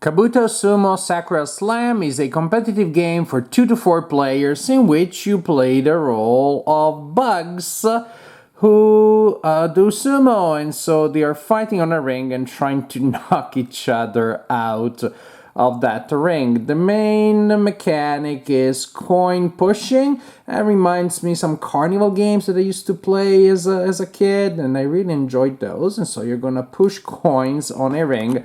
Kabuto Sumo Sakura Slam is a competitive game for 2 to 4 players in which you play the role of bugs who do sumo, and so they are fighting on a ring and trying to knock each other out of that ring. The main mechanic is coin pushing. It reminds me some carnival games that I used to play as a kid, and I really enjoyed those. And so you're gonna push coins on a ring,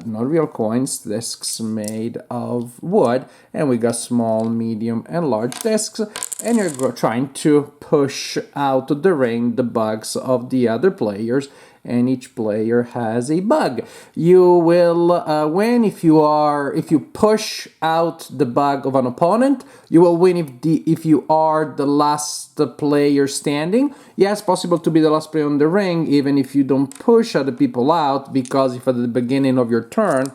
not real coins, discs made of wood, and we got small, medium, and large discs, and you're trying to push out of the ring the bugs of the other players, and each player has a bug. You will win if you push out the bug of an opponent. You will win if you are the last player standing. Yes, possible to be the last player on the ring, even if you don't push other people out, because if at the beginning of your turn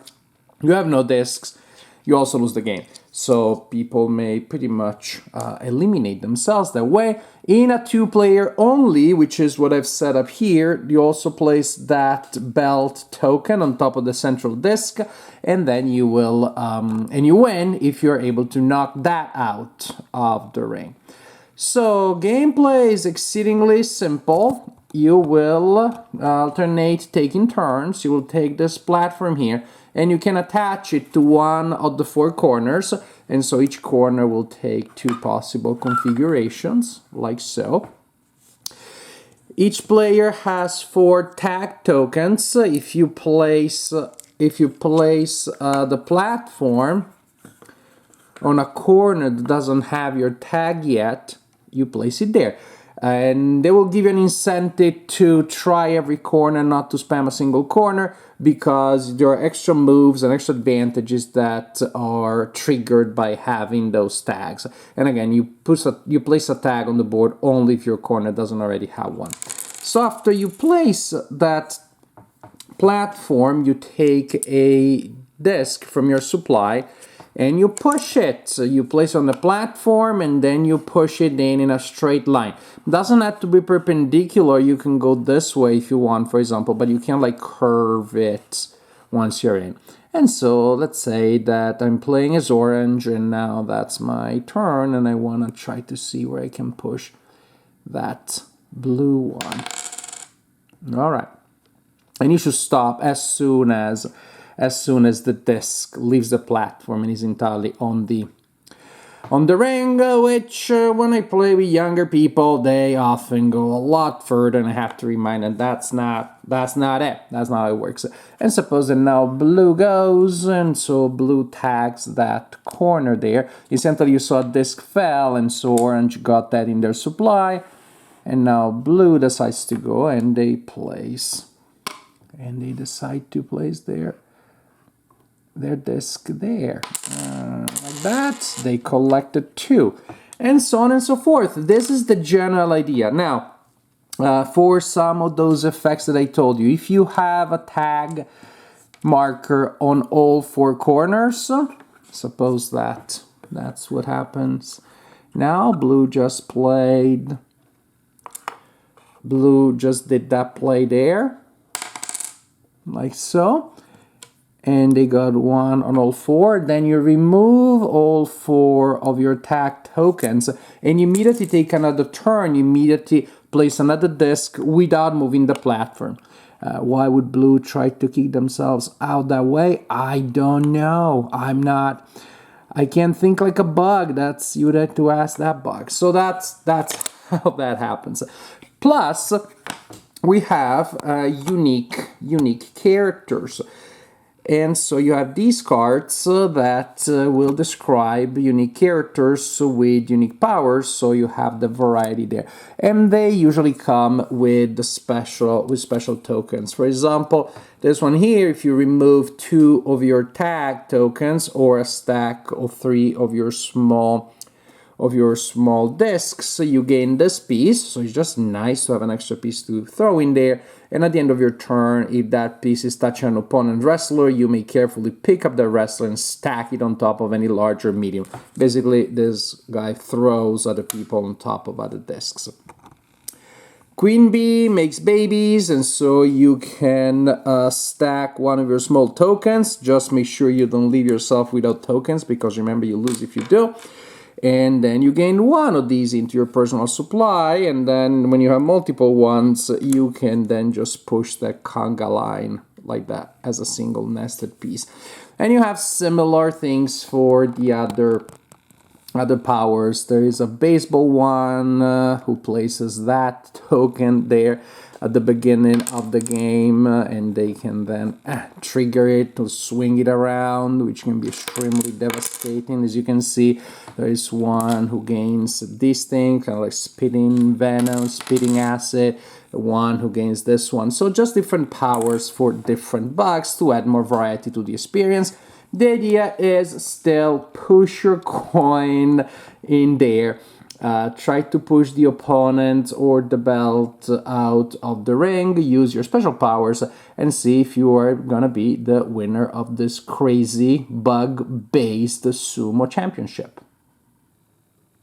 you have no discs, you also lose the game. So people may pretty much eliminate themselves that way. In a 2-player only, which is what I've set up here, you also place that belt token on top of the central disc, and then you will and you win if you're able to knock that out of the ring. So gameplay is exceedingly simple. You will alternate taking turns. You will take this platform here, and you can attach it to one of the 4 corners, and so each corner will take 2 possible configurations, like so. Each player has 4 tag tokens. If you place the platform on a corner that doesn't have your tag yet, you place it there. And they will give you an incentive to try every corner, not to spam a single corner, because there are extra moves and extra advantages that are triggered by having those tags. And again, you place a tag on the board only if your corner doesn't already have one. So after you place that platform, you take a disc from your supply and you push it. So you place it on the platform and then you push it in a straight line. Doesn't have to be perpendicular. You can go this way if you want, for example, but you can't like curve it once you're in. And so let's say that I'm playing as orange, and now that's my turn, and I want to try to see where I can push that blue one. All right. And you should stop as soon as the disc leaves the platform and is entirely on the ring, which when I play with younger people, they often go a lot further, and I have to remind them that's not it. That's not how it works. And suppose that now blue goes, and so blue tags that corner there. Essentially, you saw a disc fell, and so orange got that in their supply, and now blue decides to go, and they decide to place their disc there, like that. They collected 2, and so on and so forth. This is the general idea. Now, for some of those effects that I told you, if you have a tag marker on all 4 corners, suppose that's what happens. Now, blue just did that play there, like so. And they got 1 on all 4. Then you remove all 4 of your tag tokens, and you immediately take another turn. You immediately place another disc without moving the platform. Why would blue try to kick themselves out that way? I don't know. I can't think like a bug. You would have to ask that bug. So that's how that happens. Plus, we have unique characters. And so you have these cards that will describe unique characters with unique powers, so you have the variety there. And they usually come with special tokens. For example, this one here, if you remove 2 of your tag tokens or a stack of 3 of your small discs, you gain this piece. So it's just nice to have an extra piece to throw in there. And at the end of your turn, if that piece is touching an opponent wrestler, you may carefully pick up the wrestler and stack it on top of any larger medium. Basically, this guy throws other people on top of other discs. Queen bee makes babies, and so you can stack one of your small tokens. Just make sure you don't leave yourself without tokens, because remember, you lose if you do. And then you gain one of these into your personal supply, and then when you have multiple ones, you can then just push that conga line like that as a single nested piece. And you have similar things for the other powers. There is a baseball one who places that token there at the beginning of the game, and they can then trigger it to swing it around, which can be extremely devastating. As you can see, there is one who gains this thing, kind of like spitting venom, spitting acid, one who gains this one. So just different powers for different bugs to add more variety to the experience. The idea is still push your coin in there. Try to push the opponent or the belt out of the ring, use your special powers, and see if you are gonna be the winner of this crazy bug-based sumo championship.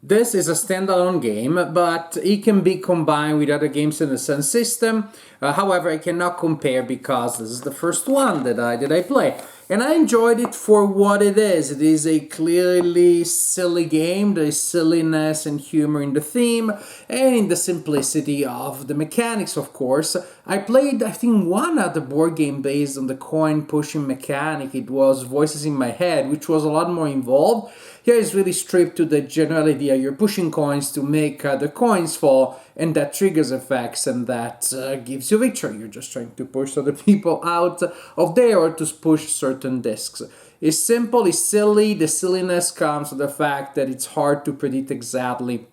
This is a standalone game, but it can be combined with other games in the Sun system. However, I cannot compare because this is the first one that I play. And I enjoyed it for what it is. It is a clearly silly game. There is silliness and humor in the theme and in the simplicity of the mechanics, of course. I played, I think, one other board game based on the coin pushing mechanic. It was Voices in My Head, which was a lot more involved. Here is really stripped to the general idea. You're pushing coins to make the coins fall, and that triggers effects, and that gives you victory. You're just trying to push other people out of there or to push certain discs. It's simple, it's silly. The silliness comes from the fact that it's hard to predict exactly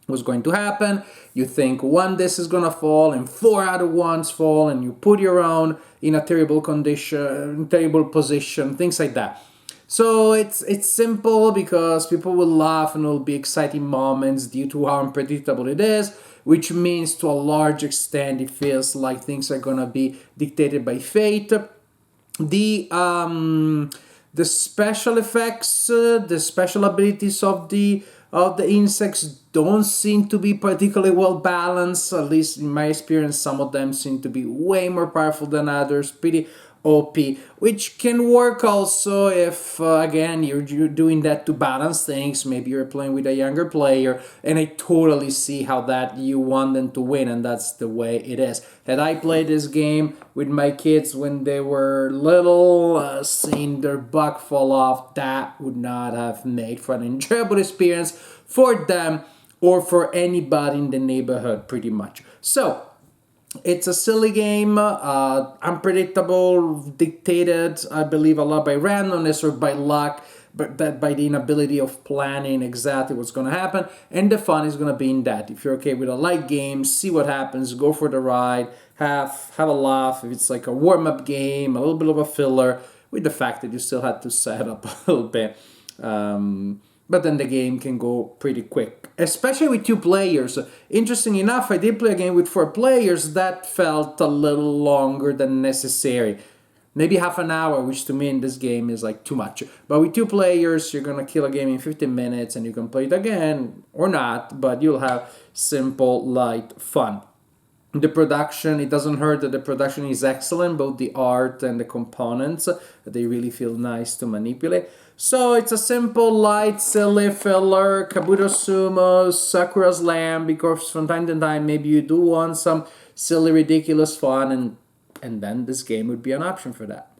what's going to happen. You think one disc is gonna fall and 4 other ones fall, and you put your own in a terrible condition, terrible position, things like that. So it's simple because people will laugh and will be exciting moments due to how unpredictable it is, which means to a large extent it feels like things are gonna be dictated by fate. The special effects, the special abilities of the insects don't seem to be particularly well balanced. At least in my experience, some of them seem to be way more powerful than others. Pretty OP, which can work also if, again, you're doing that to balance things. Maybe you're playing with a younger player, and I totally see how that you want them to win, and that's the way it is. Had I played this game with my kids when they were little, seeing their buck fall off, that would not have made for an enjoyable experience for them or for anybody in the neighborhood, pretty much. So, it's a silly game, unpredictable, dictated, I believe, a lot by randomness or by luck, but that by the inability of planning exactly what's going to happen. And the fun is going to be in that. If you're okay with a light game, see what happens, go for the ride, have a laugh. If it's like a warm-up game, a little bit of a filler, with the fact that you still had to set up a little bit. But then the game can go pretty quick, especially with 2 players. Interesting enough, I did play a game with 4 players. That felt a little longer than necessary. Maybe half an hour, which to me in this game is like too much. But with 2 players, you're gonna kill a game in 15 minutes and you can play it again or not, but you'll have simple, light fun. The production, it doesn't hurt that the production is excellent, both the art and the components. They really feel nice to manipulate. So it's a simple, light, silly filler, Kabuto Sumo, Sakura Slam, because from time to time maybe you do want some silly, ridiculous fun, and then this game would be an option for that.